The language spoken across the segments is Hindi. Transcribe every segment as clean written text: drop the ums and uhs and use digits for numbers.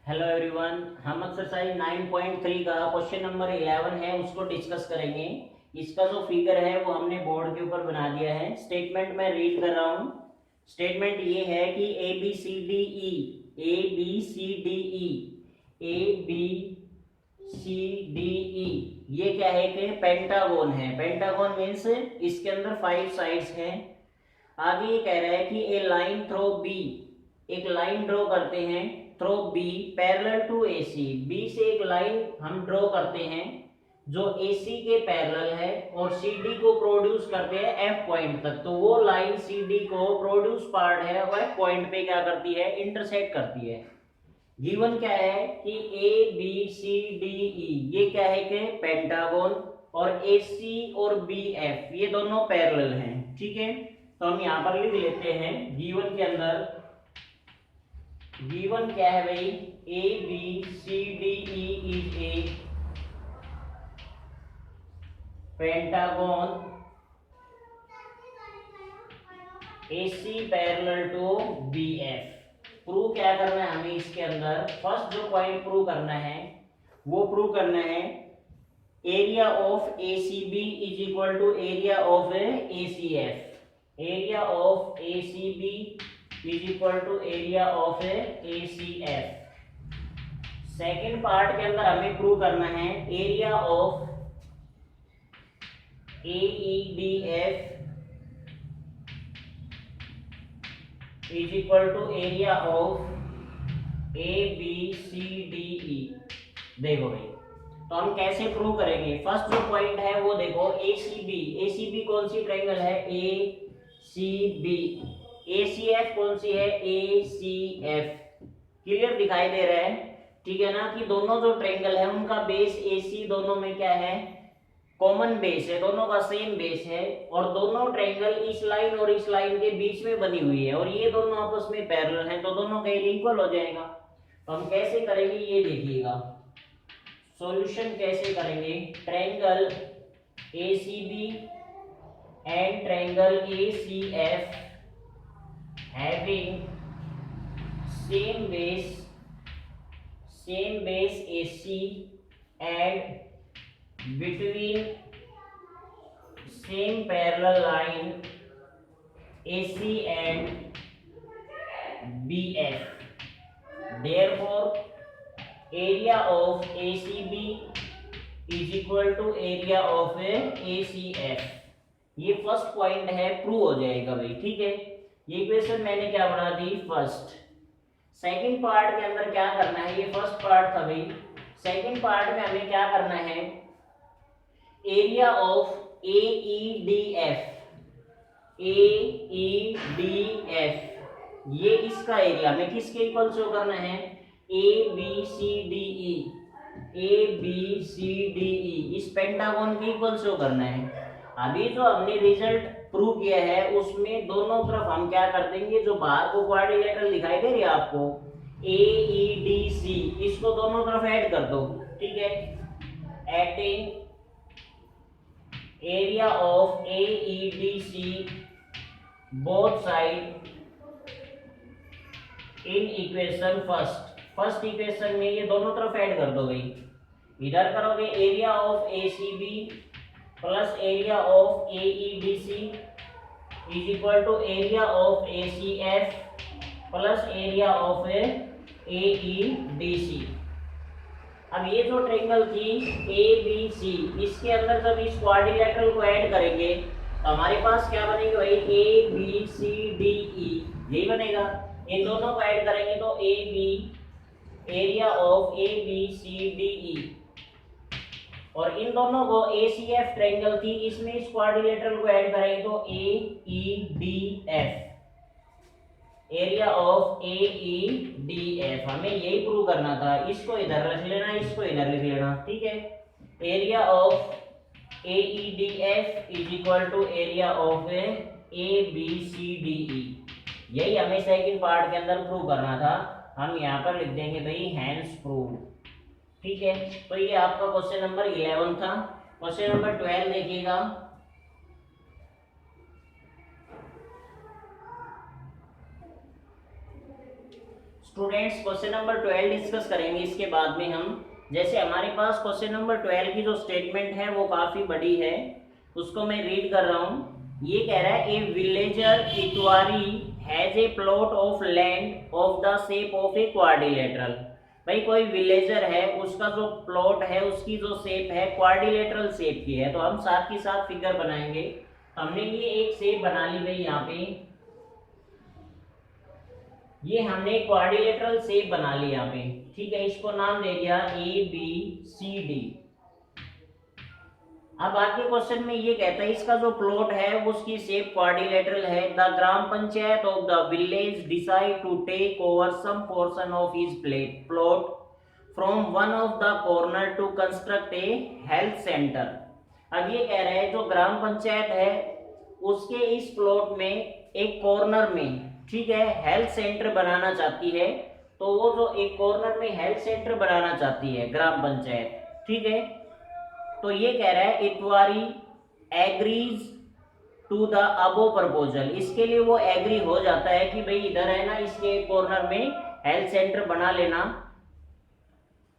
हेलो एवरीवन, हम एक्सरसाइज 9.3 का क्वेश्चन नंबर 11 है उसको डिस्कस करेंगे। इसका जो फिगर है वो हमने बोर्ड के ऊपर बना दिया है। स्टेटमेंट मैं रीड कर रहा हूँ। स्टेटमेंट ये है कि A B C D E, A B C D E, A B C D E, ये क्या है कि पेंटागोन है। पेंटागोन मीन्स इसके अंदर 5 साइड्स हैं। आगे ये कह रहा है कि ए लाइन थ्रो बी, एक लाइन ड्रॉ करते हैं through B parallel to AC. B से एक लाइन हम ड्रॉ करते हैं जो एसी के पैरेलल है और सीडी को प्रोड्यूस करते हैं एफ पॉइंट तक। तो वो लाइन सीडी को प्रोड्यूस पार्ट है वो एफ पॉइंट पे क्या करती है, इंटरसेक्ट करती है। गिवन क्या है कि A B C D E, ये क्या है कि पेंटागन, और ए सी और बी एफ ये दोनों पैरेलल हैं। ठीक है, तो हम यहाँ पर लिख लेते हैं गिवन के अंदर। गिवन क्या है भाई, A B C D E is a pentagon A C parallel to B F. Prove क्या करना है हमें इसके अंदर, फर्स्ट जो पॉइंट प्रूव करना है वो प्रूव करना है area of A C B is equal to area of A C F. Area of A C B is equal to area of A C F. Second part के अंदर हमें प्रूव करना है area of A E D F is equal to area of A B C D E. देखो भाई, तो हम कैसे प्रूव करेंगे। फर्स्ट जो पॉइंट है वो देखो ए सी बी। ए सी बी कौन सी ट्रायंगल है, ए सी बी। ए सी एफ कौन सी है, ए सी एफ। क्लियर दिखाई दे रहा है, ठीक है ना, कि दोनों जो ट्रायंगल है उनका बेस ए सी, दोनों में क्या है, कॉमन बेस है, दोनों का सेम बेस है। और दोनों ट्रायंगल इस लाइन और इस लाइन के बीच में बनी हुई है और ये दोनों आपस में पैरेलल हैं, तो दोनों का एरिया इक्वल हो जाएगा। तो हम कैसे करेंगे ये देखिएगा, सॉल्यूशन कैसे करेंगे। Triangle A C B and triangle A C F having same base A C and between same parallel line AC and BF. Therefore, area of ACB is equal to area of ACF. ये फर्स्ट पॉइंट है, प्रूव हो जाएगा भाई। ठीक है, ये इक्वेशन मैंने क्या बना दी, फर्स्ट। सेकंड पार्ट के अंदर क्या करना है, ये फर्स्ट पार्ट था भाई। सेकंड पार्ट में हमें क्या करना है, area of A E D F, A E D F, ये इसका एरिया हमें किसके इक्वल शो करना है, A B C D E, A B C D E, इस पेंटागन के इक्वल शो करना है। अभी जो हमने रिजल्ट प्रूव किया है उसमें दोनों तरफ हम क्या कर देंगे, जो बाहर को क्वाड्रिलेटरल दिखाई दे रही है आपको ए ई डी सी, इसको दोनों तरफ ऐड कर दो। ठीक है, adding area of A E D C both side in equation first equation में ये दोनों तरफ ऐड कर दो भाई। इधर करोगे area of A C B plus area of A E D C is equal to area of A C F plus area of A E D C. अब ये जो ट्रायंगल थी ए बी सी, इसके अंदर जब इस क्वाड्रिलेटरल को ऐड करेंगे तो हमारे पास क्या बनेगा भाई, A B C D E, यही बनेगा। इन दोनों को ऐड करेंगे तो A B, area of A B C D E, और इन दोनों को ए सी एफ ट्रायंगल थी, इसमें इस क्वाड्रिलेटरल को ऐड करेंगे तो A E D F, area of A E D F. हमें यही प्रूव करना था, इसको इधर रख लेना, इसको इधर लिख लेना। ठीक है, area of A E D F is equal to area of A B C D E. यही हमें सेकंड पार्ट के अंदर प्रूव करना था। हम यहाँ पर लिख देंगे भाई हैंस प्रूव। ठीक है, तो ये आपका क्वेश्चन नंबर 11 था। क्वेश्चन नंबर 12 देखिएगा। स्टूडेंट्स क्वेश्चन नंबर 12 डिस्कस करेंगे इसके बाद में हम। जैसे हमारे पास क्वेश्चन नंबर 12 की जो स्टेटमेंट है वो काफी बड़ी है, उसको मैं रीड कर रहा हूँ। ये कह रहा है ए villager Itwari has a plot of land of the shape of a quadrilateral. भाई कोई विलेजर है, उसका जो प्लॉट है उसकी जो शेप है क्वाड्रिलेटरल शेप की है। तो हम साथ ही साथ फिगर बनाएंगे। हमने ये एक शेप बना ली भाई, यहाँ पे ये हमने क्वाड्रिलेटरल शेप बना ली यहाँ पे, ठीक है। इसको नाम दे दिया ए बी सी डी। अब आगे क्वेश्चन में ये कहता है इसका जो प्लॉट है उसकी शेप क्वाड्रिलेटरल है। The gram panchayat of the village decide to take over some portion of his plot from one of the corner to construct a health centre. अब ये कह रहे हैं जो ग्राम पंचायत है उसके इस प्लॉट में एक कॉर्नर में, ठीक है, हेल्थ सेंटर बनाना चाहती है। तो वो जो एक कॉर्नर में हेल्थ सेंटर बनाना चाहती है ग्राम पंचायत, ठीक है। तो ये कह रहा है Itwari agrees to the above proposal. इसके लिए वो एग्री हो जाता है कि भाई इधर है ना, इसके कॉर्नर में हेल्थ सेंटर बना लेना।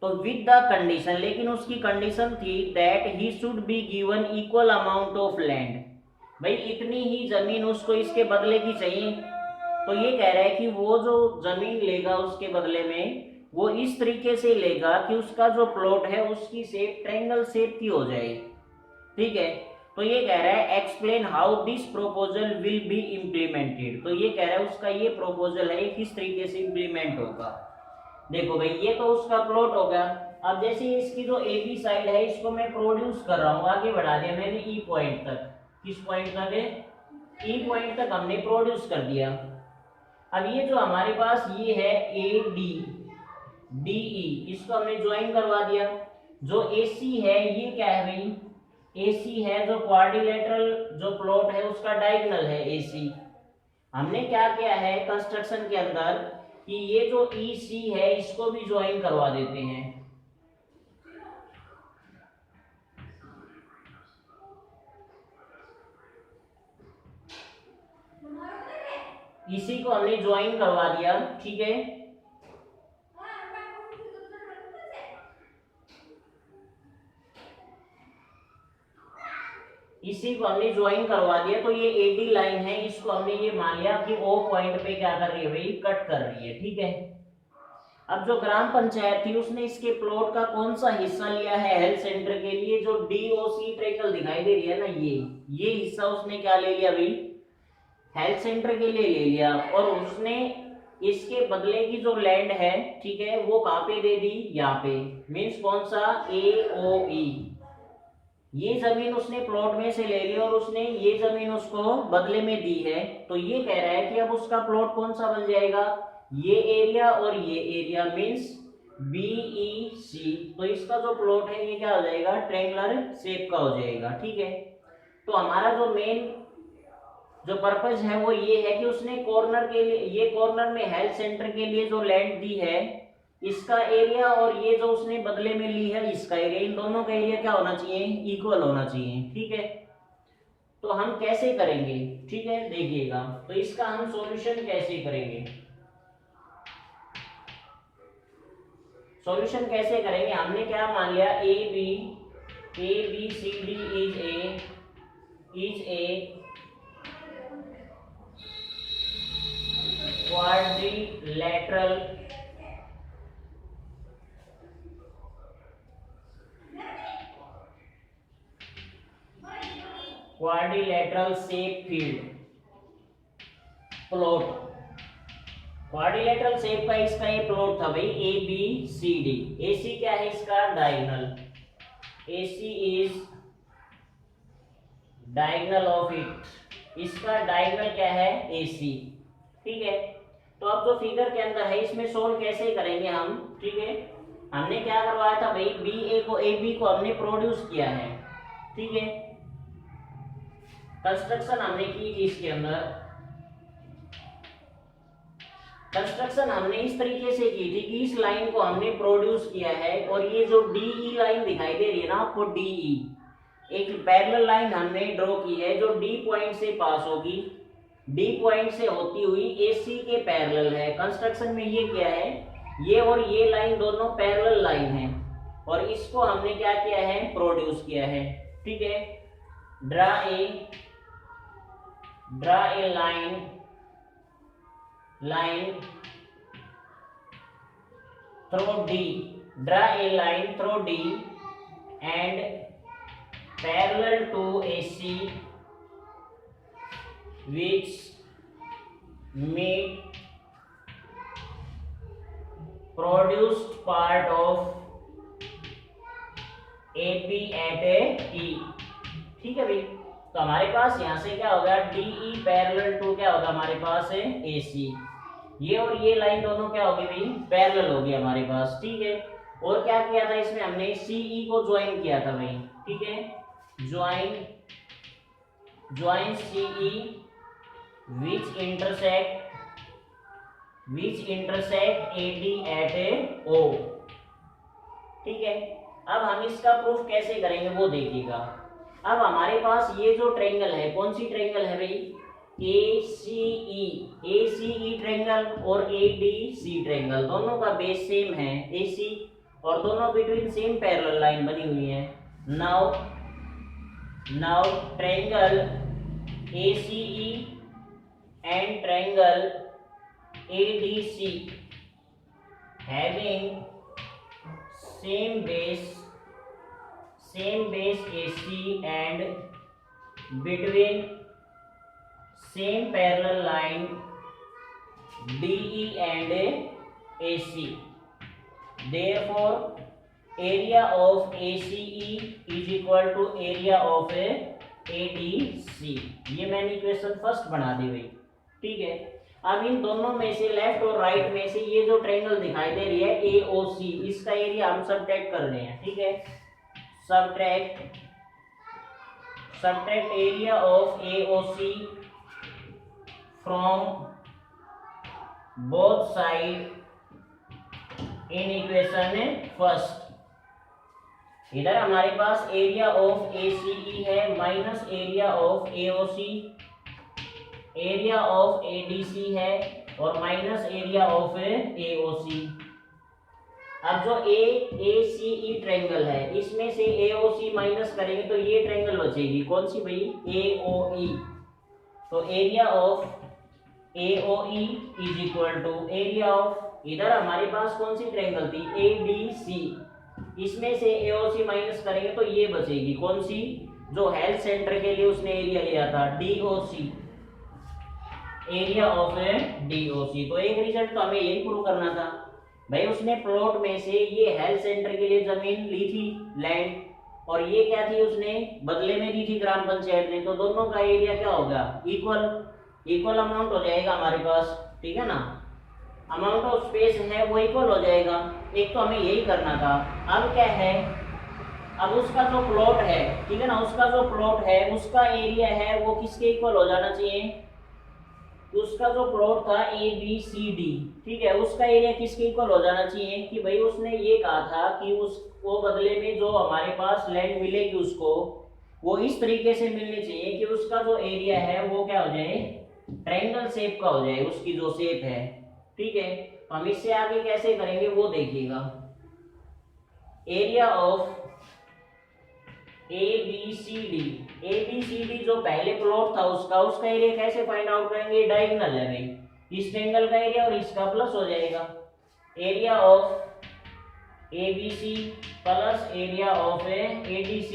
तो विद द कंडीशन, लेकिन उसकी कंडीशन थी that he should be given equal amount of land. भाई इतनी ही जमीन उसको इसके बदले की चाहिए। तो ये कह रहा है कि वो जो जमीन लेगा उसके बदले में वो इस तरीके से लेगा कि उसका जो प्लॉट है उसकी शेप ट्रायंगल शेप की हो जाए, ठीक है। तो ये कह रहा है explain how this proposal will be implemented. तो ये कह रहा है उसका ये प्रोपोजल है किस तरीके से इम्प्लीमेंट होगा। देखो भाई ये तो उसका प्लॉट हो गया। अब जैसे इसकी जो ए बी साइड है इसको मैं प्रोड्यूस कर रहा हूँ, आगे बढ़ा दिया मैंने ई पॉइंट तक। किस पॉइंट तक है? ई पॉइंट तक हमने प्रोड्यूस कर दिया। अब ये जो हमारे पास ये है ए डी डी ई, इसको हमने ज्वाइन करवा दिया। जो ए सी है ये क्या है भाई? ए सी है जो क्वाड्रिलेटरल जो प्लॉट है उसका डायगोनल है ए सी। हमने क्या किया है कंस्ट्रक्शन के अंदर कि ये जो ई सी है इसको भी ज्वाइन करवा देते हैं। इसी को हमने ज्वाइन करवा दिया, ठीक है। इसी को हमने ज्वाइन करवा दिया। तो ये एडी लाइन है, इसको हमने ये मान लिया कि ओ पॉइंट पे क्या कर रही है भाई? कट कर रही है, ठीक है। अब जो ग्राम पंचायत थी उसने इसके प्लॉट का कौन सा हिस्सा लिया है हेल्थ सेंटर के लिए? जो डीओसी ट्रेकल दिखाई दे रही है ना, ये हिस्सा उसने क्या ले लिया भाई? हेल्थ सेंटर के लिए ले लिया। और उसने इसके बदले की जो लैंड है, ठीक है, वो कहाँ पे दे दी? यहाँ पे। मीन्स कौन सा? AOE। ये जमीन उसने प्लॉट में से ले ली और उसने ये जमीन उसको बदले में दी है। तो ये कह रहा है कि अब उसका प्लॉट कौन सा बन जाएगा? ये एरिया और ये एरिया, मीन्स BEC। तो इसका जो प्लॉट है ये क्या हो जाएगा? ट्रायंगुलर शेप का हो जाएगा, ठीक है। तो हमारा जो मेन जो पर्पज है वो ये है कि उसने कॉर्नर के लिए, ये कॉर्नर में हेल्थ सेंटर के लिए जो लैंड दी है इसका एरिया और ये जो उसने बदले में ली है इसका एरिया, इन दोनों का एरिया क्या होना चाहिए? इक्वल होना चाहिए, ठीक है। तो हम कैसे करेंगे, ठीक है, देखिएगा। तो इसका हम सॉल्यूशन कैसे करेंगे? सॉल्यूशन कैसे करेंगे? हमने क्या मान लिया? A B C D is a quadrilateral shape field plot. Quadrilateral shape का इसका ये प्लॉट था भाई ABCD। AC क्या है इसका? Diagonal. AC is diagonal of it. इसका डायगोनल क्या है? AC, ठीक है। तो अब जो फिगर के अंदर है इसमें सोल्व कैसे करेंगे हम, ठीक है। हमने क्या करवाया था भाई? BA को AB को हमने प्रोड्यूस किया है, ठीक है। कंस्ट्रक्शन हमने की थी इसके अंदर। कंस्ट्रक्शन हमने इस तरीके से की थी कि इस लाइन को हमने प्रोड्यूस किया है और ये जो DE लाइन दिखाई दे रही है ना आपको, DE एक पैरेलल लाइन हमने ड्रॉ की है जो D पॉइंट से पास होगी। डी पॉइंट से होती हुई AC के पैरेलल है। कंस्ट्रक्शन में ये क्या है, ये और ये लाइन दोनों पैरेलल लाइन है और इसको हमने क्या किया है, प्रोड्यूस किया है। ठीक है, draw a line through D, draw a line through D and parallel to AC which meet produced part of AP at a E। ठीक है भाई, तो हमारे पास यहां से क्या होगा, DE पैरेलल टू क्या होगा हमारे पास है AC। ये और ये लाइन दोनों क्या होगी भाई, पैरेलल होगी हमारे पास। ठीक है, और क्या किया था इसमें हमने, CE को ज्वाइन किया था भाई। ठीक है, join CE which intersect AD at a O। ठीक है, अब हम इसका प्रूफ कैसे करेंगे वो देखिएगा। अब हमारे पास ये जो ट्रायंगल है, कौन सी ट्रायंगल है भाई, ACE ट्रायंगल और ADC ट्रायंगल, दोनों का बेस सेम है AC और दोनों बिटवीन सेम पैरेलल लाइन बनी हुई है। Now triangle ACE and triangle ADC having same base AC and between same parallel line DE and AC, therefore area of ACE is equal to area of ADC। ये मैंने इक्वेशन फर्स्ट बना दी भाई। ठीक है, अब इन दोनों में से लेफ्ट और राइट में से ये जो ट्रायंगल दिखाई दे रही है AOC, इसका एरिया हम सबट्रैक्ट कर रहे हैं। ठीक है, subtract area of AOC from both side in equation first. इधर हमारे पास एरिया ऑफ ACE है minus area of AOC, area of ADC है और माइनस एरिया ऑफ AOC। अब जो ACE ट्रायंगल है इसमें से AOC माइनस करेंगे तो ये ट्रायंगल बचेगी, कौन सी भाई, AOE। तो area of AOE is equal to area of, इधर हमारे पास कौन सी ट्रायंगल थी, ADC, इसमें से AOC माइनस करेंगे तो ये बचेगी, कौन सी, जो हेल्थ सेंटर के लिए उसने एरिया लिया था, DOC, एरिया ऑफ DOC। तो एक रिजल्ट तो हमें यही प्रूव करना था भाई, उसने प्लॉट में से ये हेल्थ सेंटर के लिए जमीन ली थी, लैंड, और ये क्या थी, उसने बदले में दी थी ग्राम पंचायत ने, तो दोनों का एरिया क्या होगा, इक्वल अमाउंट हो जाएगा हमारे पास। ठीक है ना, अमाउंट ऑफ स्पेस है वो इक्वल हो जाएगा। एक तो हमें यही करना था। अब क्या है, अब उसका जो प्लॉट है, ठीक है ना, उसका जो प्लॉट है उसका एरिया है वो किसके इक्वल हो जाना चाहिए, उसका जो प्लॉट था ABCD, ठीक है, उसका एरिया किसके इक्वल हो जाना चाहिए, कि भाई उसने ये कहा था कि उसको बदले में जो हमारे पास लैंड मिलेगी उसको वो इस तरीके से मिलनी चाहिए कि उसका जो एरिया है वो क्या हो जाए, ट्रायंगल शेप का हो जाए, उसकी जो शेप है। ठीक है, तो हम इससे आगे कैसे करेंगे वो देखिएगा। एरिया ऑफ ABCD जो पहले प्लॉट था उसका एरिया कैसे फाइंड आउट करेंगे, डायगोनल है भाई, इस ट्रायंगल का एरिया और इसका प्लस हो जाएगा। Area of ABC plus area of ADC।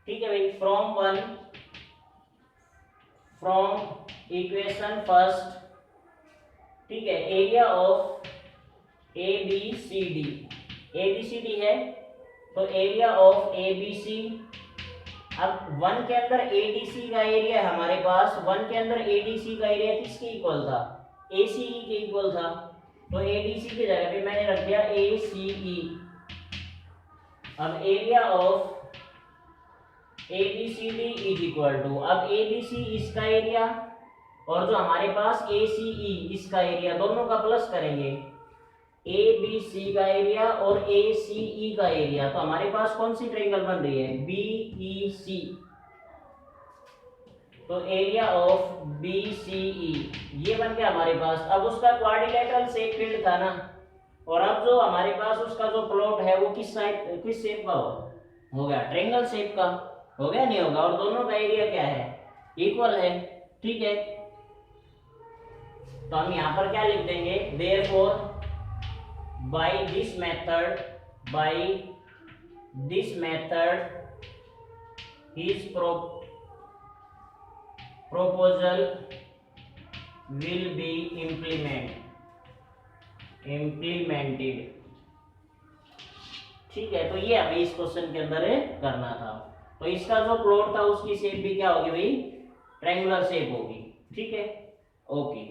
ठीक है भाई, फ्रॉम इक्वेशन फर्स्ट, ठीक है, एरिया ऑफ ABCD है तो एरिया ऑफ ABC, अब 1 के अंदर ADC का एरिया है हमारे पास, 1 के अंदर ADC का एरिया किसके इक्वल था, ACE के इक्वल था, तो ADC की जगह पे मैंने रख दिया ACE। अब area of ABCD is equal to, अब ABC इसका एरिया और जो हमारे पास ACE इसका एरिया, दोनों का प्लस करेंगे, ABC का एरिया और ACE का एरिया, तो हमारे पास कौन सी ट्रायंगल बन रही है, BEC। तो एरिया ऑफ BCE ये बन गया हमारे पास। अब उसका क्वाड्रिलेटरल शेप फील्ड था ना, और अब जो हमारे पास उसका जो प्लॉट है वो किस साइड किस शेप का हो गया, ट्रायंगल शेप का हो गया, नहीं होगा, और दोनों का एरिया क्या है, इक्वल है। ठीक है, तो हम यहां पर क्या लिख देंगे, therefore by this method his proposal will be implemented। ठीक है, तो ये हमें इस क्वेश्चन के अंदर करना था। तो इसका जो प्लॉट था उसकी शेप भी क्या होगी भाई, ट्रायंगुलर शेप होगी। ठीक है, ओके।